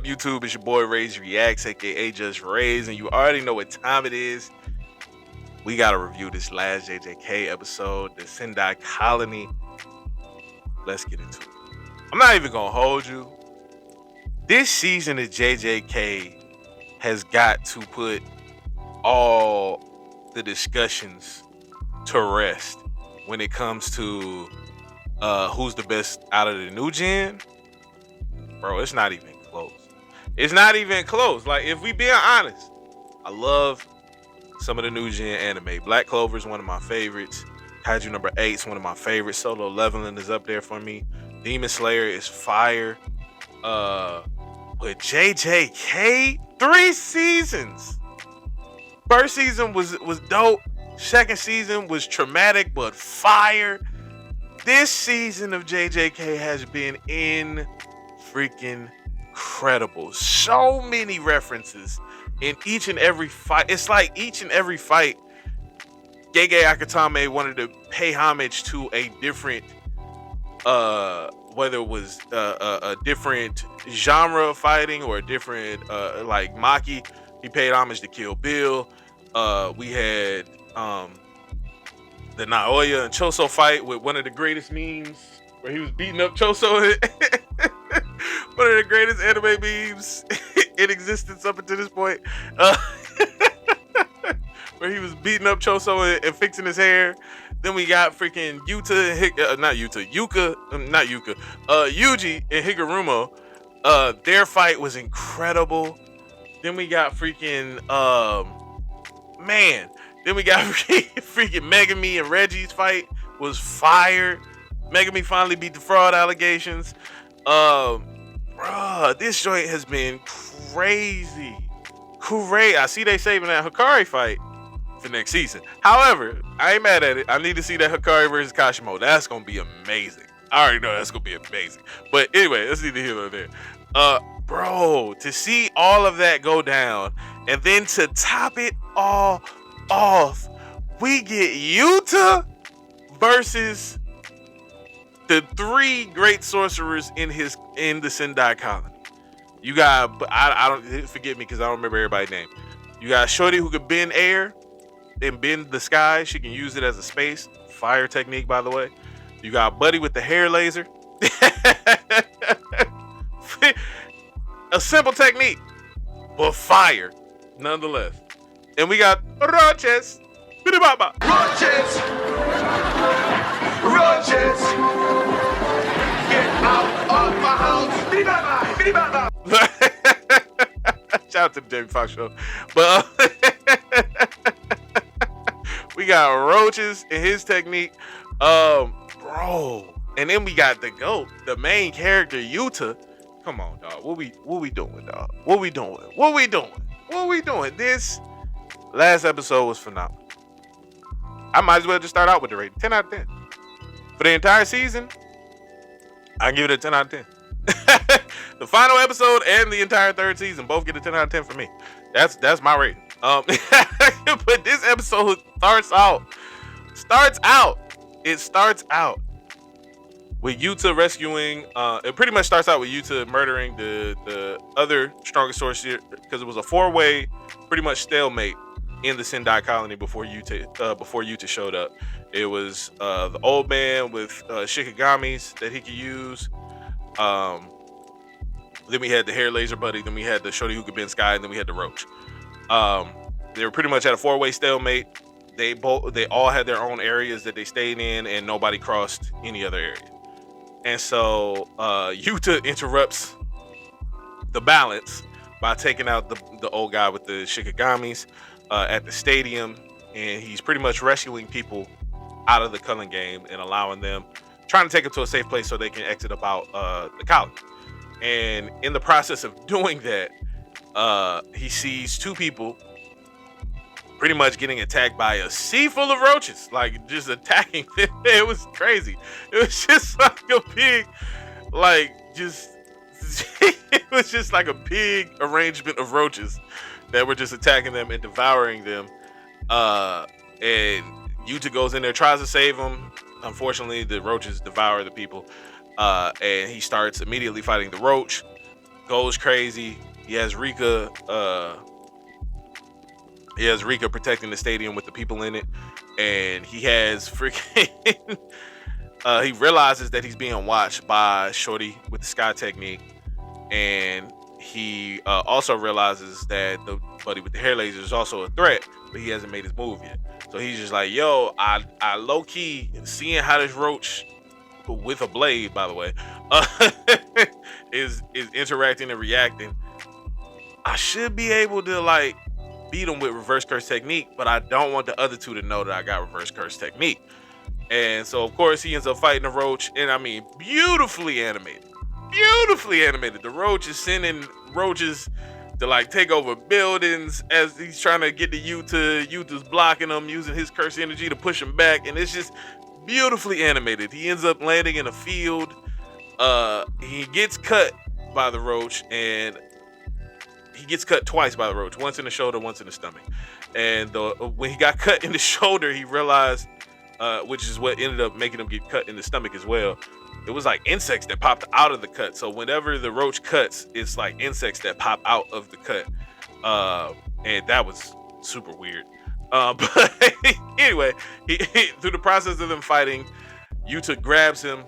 YouTube? It's your boy Rzd Reacts, aka Jus Raised, and you already know what time it is. We gotta review this last JJK episode, the Sendai Colony. Let's get into it. I'm not even gonna hold you. This season of JJK has got to put all the discussions to rest when it comes to who's the best out of the new gen. Bro, it's not even close. It's not even close. Like, if we being honest, I love some of the new gen anime. Black Clover is one of my favorites. Kaiju number 8 is one of my favorites. Solo Leveling is up there for me. Demon Slayer is fire. But JJK, 3 seasons. First season was dope. Second season was traumatic but fire. This season of JJK has been freaking incredible. So many references in each and every fight. It's like each and every fight, Gege Akutami wanted to pay homage to a different, whether it was a different genre of fighting or a different, like Maki. He paid homage to Kill Bill. We had the Naoya and Choso fight with one of the greatest memes where he was beating up Choso. One of the greatest anime memes in existence up until this point. Where he was beating up Choso and fixing his hair. Then we got freaking Yuji and Higurumo. Their fight was incredible. Then we got freaking Then we got freaking Megumi and Reggie's fight was fire. Megumi finally beat the fraud allegations. Bruh, this joint has been crazy. I see they saving that Hikari fight for next season. However, I ain't mad at it. I need to see that Hikari versus Kashimo. That's gonna be amazing. I already know that's gonna be amazing. But anyway, let's see the hero there. Bro, to see all of that go down, and then to top it all off, we get Yuta versus the 3 great sorcerers in the Sendai Colony. You got, I don't, forget me because I don't remember everybody's name. You got Shorty who can bend air and bend the sky. She can use it as a space. Fire technique, by the way. You got Buddy with the hair laser. A simple technique, but fire nonetheless. And we got Roches. Roches! Roches! Get out of my house! Shout out to the Jamie Foxx show. But we got Roaches and his technique. Bro. And then we got the GOAT, the main character, Yuta. Come on, dog. What we doing, dog? What we doing? This last episode was phenomenal. I might as well just start out with the rating. 10 out of 10. For the entire season, I give it a 10 out of 10. The final episode and the entire 3rd season both get a 10 out of 10 for me. That's my rating. But this episode starts out with Yuta rescuing. It pretty much starts out with Yuta murdering the other strongest sorcerer, because it was a 4-way, pretty much stalemate in the Sendai Colony before Yuta showed up. It was the old man with Shikagamis that he could use. Then we had the hair laser buddy. Then we had the Shorty who could bend sky. And then we had the Roach. They were pretty much at a 4-way stalemate. They all had their own areas that they stayed in, and nobody crossed any other area. And so Yuta interrupts the balance by taking out the old guy with the Shikagamis at the stadium, and he's pretty much rescuing people out of the culling game and allowing them, trying to take them to a safe place so they can exit about the colony. And in the process of doing that, he sees 2 people pretty much getting attacked by a sea full of roaches, like just attacking them. It was crazy. It was just like a big, it was just like a big arrangement of roaches that were just attacking them and devouring them. And Yuta goes in there, tries to save them. Unfortunately, the roaches devour the people. And he starts immediately fighting the roach. goes crazy. He has Rika protecting the stadium with the people in it, and he has freaking he realizes that he's being watched by Shorty with the sky technique, and he also realizes that the buddy with the hair laser is also a threat, but he hasn't made his move yet. So he's just like, yo, I low key seeing how this roach with a blade, by the way, is interacting and reacting. I should be able to like beat him with reverse curse technique, but I don't want the other two to know that I got reverse curse technique. And so of course he ends up fighting the roach, and I mean beautifully animated. The roach is sending roaches to like take over buildings as he's trying to get to Yuta. Yuta's blocking him, using his curse energy to push him back, and it's just beautifully animated. He ends up landing in a field. He gets cut by the roach, and he gets cut twice by the roach, once in the shoulder, once in the stomach. And when he got cut in the shoulder, he realized, which is what ended up making him get cut in the stomach as well, it was like insects that popped out of the cut. So whenever the roach cuts, it's like insects that pop out of the cut. And that was super weird. But anyway, through the process of them fighting, Yuta grabs him,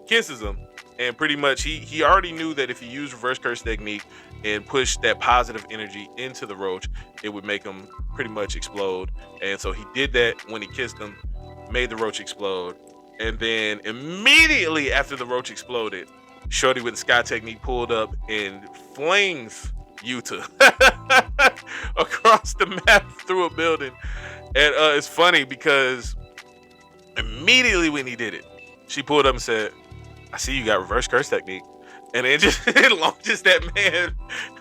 kisses him, and pretty much he already knew that if he used reverse curse technique and pushed that positive energy into the roach, it would make him pretty much explode. And so he did that when he kissed him, made the roach explode. And then immediately after the roach exploded, Shorty with the sky technique pulled up and flings Yuta across the map through a building. And it's funny because immediately when he did it, she pulled up and said, I see you got reverse curse technique. And it just launches that man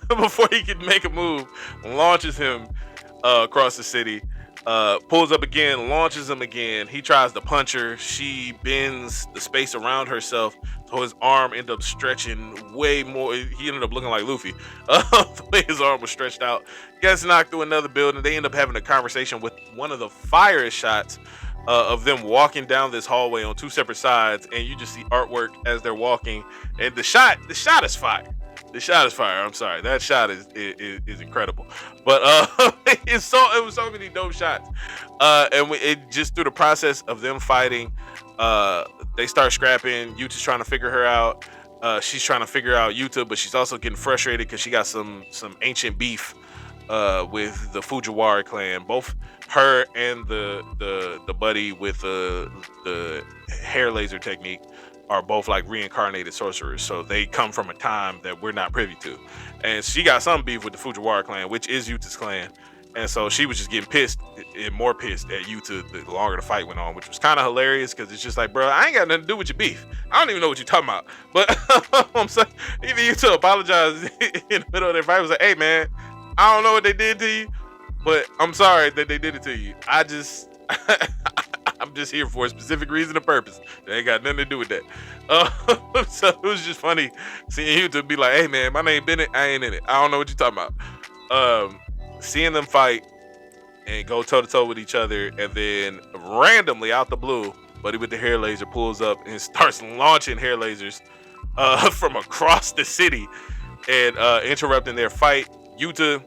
before he can make a move, launches him across the city. Pulls up again, launches him again. He tries to punch her. She bends the space around herself, so his arm ended up stretching way more. He ended up looking like Luffy. The way his arm was stretched out. Gets knocked through another building. They end up having a conversation with one of the fire shots of them walking down this hallway on two separate sides, and you just see artwork as they're walking. And the shot is fire. The shot is fire. I'm sorry. That shot is incredible. But it was so many dope shots. And it just through the process of them fighting, they start scrapping. Yuta's trying to figure her out. She's trying to figure out Yuta, but she's also getting frustrated because she got some ancient beef with the Fujiwara clan. Both her and the buddy with the hair laser technique are both like reincarnated sorcerers, so they come from a time that we're not privy to. And she got some beef with the Fujiwara clan, which is Yuta's clan, and so she was just getting pissed and more pissed at Yuta the longer the fight went on, which was kind of hilarious because it's just like, bro, I ain't got nothing to do with your beef. I don't even know what you're talking about. But I'm sorry, even Yuta apologized in the middle of their fight. Was like, hey man, I don't know what they did to you, but I'm sorry that they did it to you. I'm just here for a specific reason and purpose. They ain't got nothing to do with that. So it was just funny seeing you to be like, hey man, my name Bennett, I ain't in it. I don't know what you're talking about. Seeing them fight and go toe to toe with each other, and then randomly out the blue, buddy with the hair laser pulls up and starts launching hair lasers from across the city and interrupting their fight. Yuta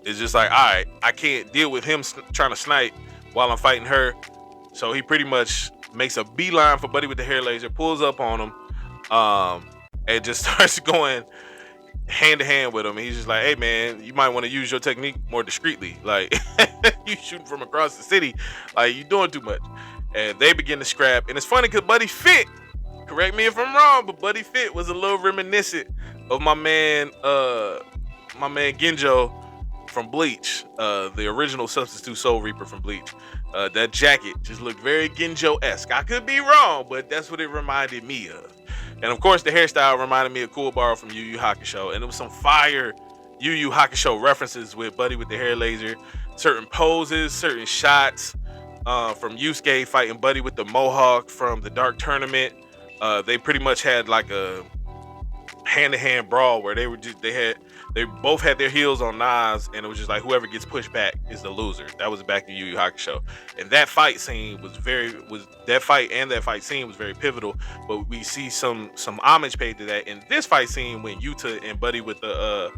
is just like, all right, I can't deal with him trying to snipe while I'm fighting her. So he pretty much makes a beeline for buddy with the hair laser, pulls up on him, and just starts going hand to hand with him. And he's just like, hey man, you might want to use your technique more discreetly. Like, you shooting from across the city, like you doing too much. And they begin to scrap. And it's funny because Buddy Fit, correct me if I'm wrong, but Buddy Fit was a little reminiscent of my man Genjo from Bleach, the original Substitute Soul Reaper from Bleach. That jacket just looked very Genjo-esque. I could be wrong, but that's what it reminded me of. And of course, the hairstyle reminded me of Kuwabara from Yu Yu Hakusho. And it was some fire Yu Yu Hakusho references with Buddy with the hair laser. Certain poses, certain shots from Yusuke fighting Buddy with the mohawk from the Dark Tournament. They pretty much had like a hand-to-hand brawl where they They both had their heels on Nas, and it was just like whoever gets pushed back is the loser. That was back in Yu Yu Hakusho, and that fight scene was very pivotal. But we see some homage paid to that in this fight scene when Yuta and Buddy with the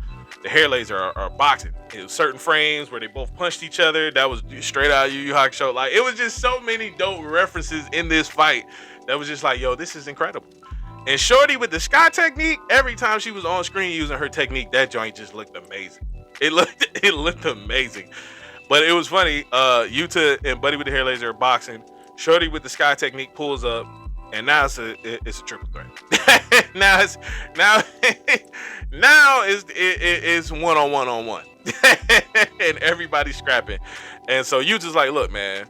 hair laser are boxing. It was certain frames where they both punched each other. That was straight out of Yu Yu Hakusho. Like, it was just so many dope references in this fight that was just like, yo, this is incredible. And Shorty with the sky technique, every time she was on screen using her technique, that joint just looked amazing. It looked amazing. But it was funny. Yuta and Buddy with the hair laser are boxing. Shorty with the sky technique pulls up, and now it's a triple threat. now it's one-on-one. And everybody's scrapping. And so Yuta's like, look, man,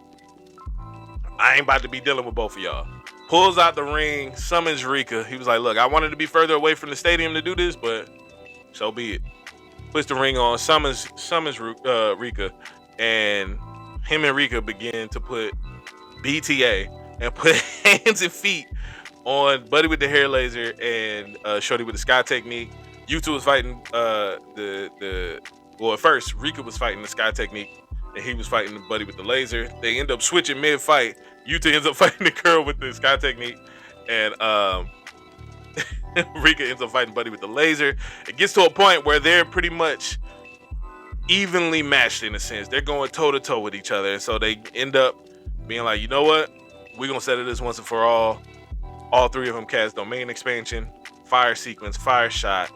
I ain't about to be dealing with both of y'all. Pulls out the ring, summons Rika. He was like, look, I wanted to be further away from the stadium to do this, but so be it. Puts the ring on, summons Rika, and him and Rika begin to put BTA and put hands and feet on Buddy with the hair laser and Shorty with the sky technique. Yuta was fighting at first Rika was fighting the sky technique, and he was fighting Buddy with the laser. They end up switching mid-fight. Yuta ends up fighting the girl with the sky technique, and Rika ends up fighting Buddy with the laser. It gets to a point where they're pretty much evenly matched in a sense. They're going toe-to-toe with each other, and so they end up being like, you know what? We're going to settle this once and for all. All three of them cast domain expansion, fire sequence, fire shot.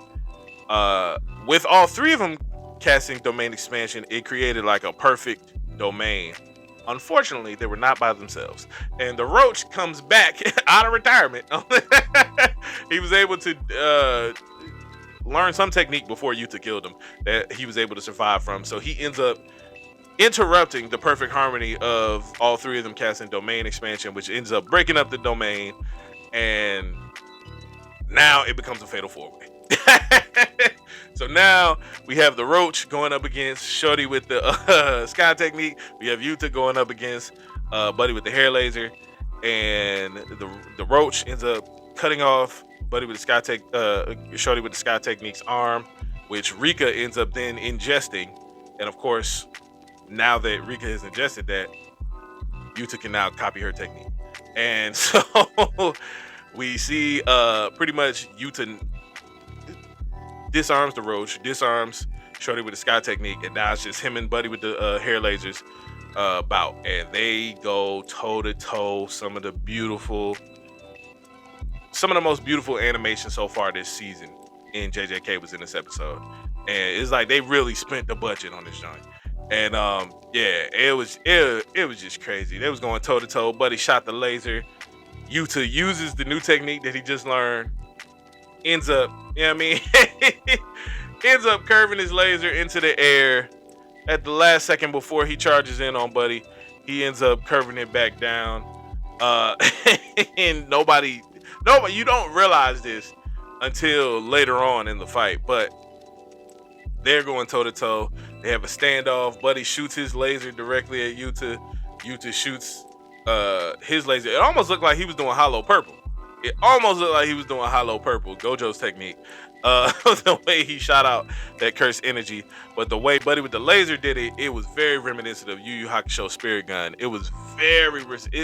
With all three of them casting domain expansion, it created like a perfect domain. Unfortunately, they were not by themselves, and the Roach comes back out of retirement. He was able to learn some technique before Yuta killed him that he was able to survive from, so he ends up interrupting the perfect harmony of all three of them casting domain expansion, which ends up breaking up the domain, and now it becomes a fatal four-way. So now we have the Roach going up against Shorty with the sky technique. We have Yuta going up against Buddy with the hair laser, and the Roach ends up cutting off Buddy with the Shorty with the sky technique's arm, which Rika ends up then ingesting. And of course, now that Rika has ingested that, Yuta can now copy her technique. And so we see pretty much Yuta disarms the Roach, disarms Shorty with the sky technique, and now it's just him and Buddy with the hair lasers bout, and they go toe to toe. Some of the most beautiful animation so far this season in JJK was in this episode, and it's like they really spent the budget on this joint. And it was just crazy. They was going toe to toe. Buddy shot the laser. Yuta uses the new technique that he just learned. Ends up, ends up curving his laser into the air at the last second before he charges in on Buddy. He ends up curving it back down. And nobody, you don't realize this until later on in the fight, but they're going toe to toe. They have a standoff. Buddy shoots his laser directly at Yuta. Yuta shoots his laser. It almost looked like he was doing hollow purple. Gojo's technique. The way he shot out that cursed energy. But the way Buddy with the laser did it, it was very reminiscent of Yu Yu Hakusho Spirit Gun. It was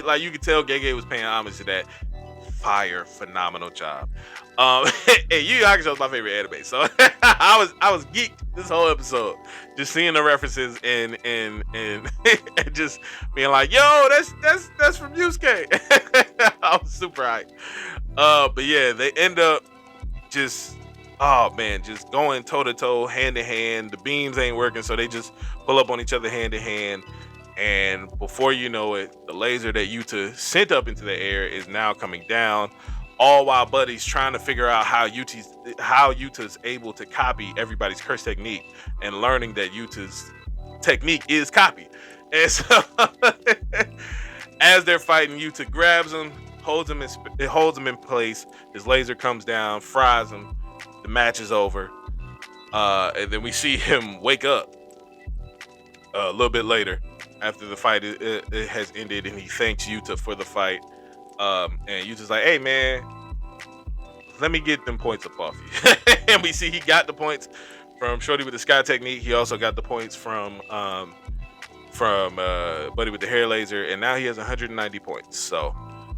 like you could tell Gege was paying homage to that. Fire, phenomenal job. And Yu Yu Hakusho is my favorite anime, so I was geeked this whole episode, just seeing the references and just being like, yo, that's from Yusuke. I was super hyped. But yeah, they end up just going toe to toe, hand to hand. The beams ain't working, so they just pull up on each other hand to hand. And before you know it, the laser that Yuta sent up into the air is now coming down, all while Buddy's trying to figure out how Yuta's able to copy everybody's curse technique, and learning that Yuta's technique is copy. And so as they're fighting, Yuta grabs him, holds him in place. His laser comes down, fries him. The match is over. And then we see him wake up a little bit later after the fight it has ended, and he thanks Yuta for the fight. And Yuta's like, hey man, let me get them points up off you. And we see he got the points from Shorty with the Sky Technique. He also got the points from Buddy with the Hair Laser, and now he has 190 points. So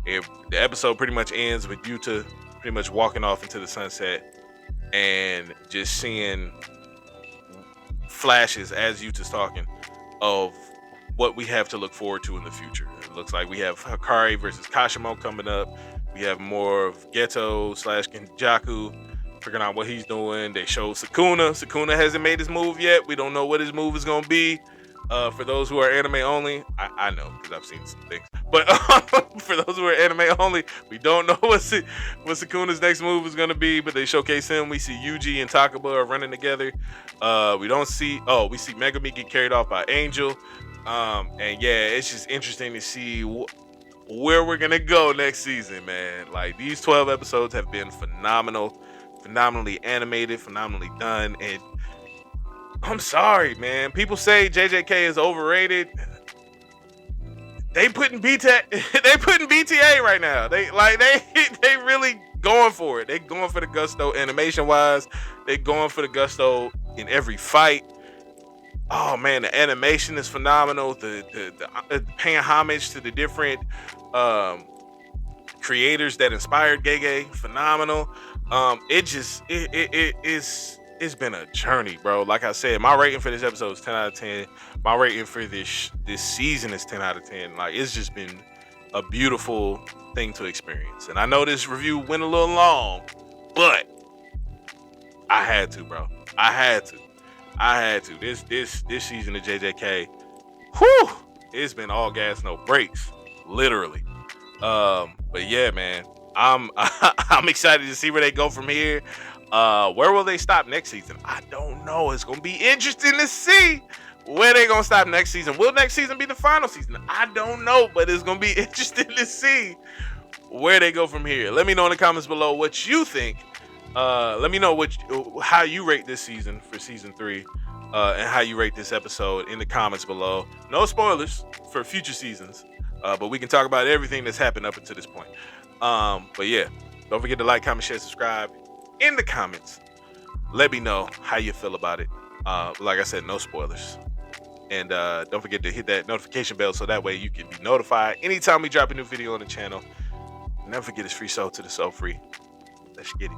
the episode pretty much ends with Yuta pretty much walking off into the sunset and just seeing flashes as Yuta's talking of what we have to look forward to in the future. It looks like we have Hikari versus Kashimo coming up. We have more of Geto / Kenjaku figuring out what he's doing. They show Sukuna. Sukuna hasn't made his move yet. We don't know what his move is going to be. For those who are anime only, I know because I've seen some things. But for those who are anime only, we don't know what Sukuna's next move is going to be. But they showcase him. We see Yuji and Takaba are running together. We see Megumi get carried off by Angel. And yeah, it's just interesting to see where we're gonna go next season, man. Like, these 12 episodes have been phenomenally animated, phenomenally done. And I'm sorry, man. People say JJK is overrated. They putting BTA right now. They really going for it. They going for the gusto animation wise. They going for the gusto in every fight. Oh man, the animation is phenomenal. The paying homage to the different creators that inspired Gege, phenomenal. It's been a journey, bro. Like I said, my rating for this episode is 10 out of 10. My rating for this season is 10 out of 10. Like, it's just been a beautiful thing to experience. And I know this review went a little long, but I had to, bro. I had to. This season of JJK, whew, it's been all gas, no brakes, literally. But yeah, man, I'm excited to see where they go from here. Where will they stop next season? I don't know. It's gonna be interesting to see where they gonna stop next season. Will next season be the final season? I don't know, but it's gonna be interesting to see where they go from here. Let me know in the comments below what you think. Let me know how you rate this season for season 3, and how you rate this episode in the comments below. No spoilers for future seasons, but we can talk about everything that's happened up until this point. But yeah, don't forget to like, comment, share, subscribe in the comments. Let me know how you feel about it. Like I said, no spoilers. And don't forget to hit that notification bell so that way you can be notified anytime we drop a new video on the channel. Never forget, it's free soul to the soul free. Let's get it.